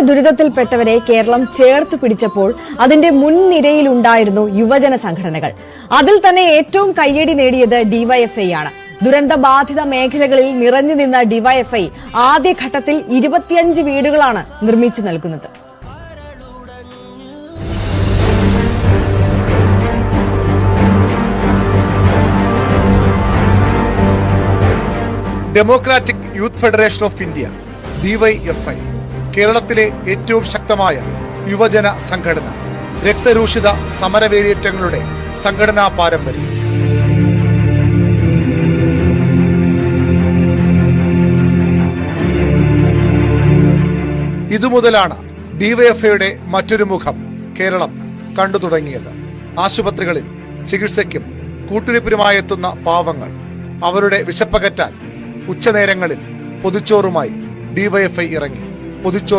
ദുരിതത്തിൽപ്പെട്ടവരെ കേരളം ചേർത്ത് പിടിച്ചപ്പോൾ അതിന്റെ മുൻനിരയിലുണ്ടായിരുന്നു യുവജന സംഘടനകൾ. അതിൽ തന്നെ ഏറ്റവും കയ്യടി നേടിയത് ഡിവൈഎഫ്ഐ ആണ്. ദുരന്തബാധിത മേഖലകളിൽ നിറഞ്ഞു നിന്ന ഡിവൈഎഫ്ഐ ആദ്യഘട്ടത്തിൽ 25 വീടുകളാണ് നിർമ്മിച്ചു നൽകുന്നത്. Democratic youth federation of India DYFI കേരളത്തിലെ ഏറ്റവും ശക്തമായ യുവജന സംഘടന. രക്തരൂഷിത സമരവേലിയേറ്റങ്ങളുടെ സംഘടനാ പാരമ്പര്യം. ഇതുമുതലാണ് ഡിവൈഎഫ്ഐയുടെ മറ്റൊരു മുഖം കേരളം കണ്ടു തുടങ്ങിയത്. ആശുപത്രികളിൽ ചികിത്സയ്ക്കും കൂട്ടിരിപ്പിനുമായി എത്തുന്ന പാവങ്ങൾ, അവരുടെ വിശപ്പകറ്റാൻ ഉച്ചനേരങ്ങളിൽ പൊതിച്ചോറുമായി ഡിവൈഎഫ്ഐ ഇറങ്ങി.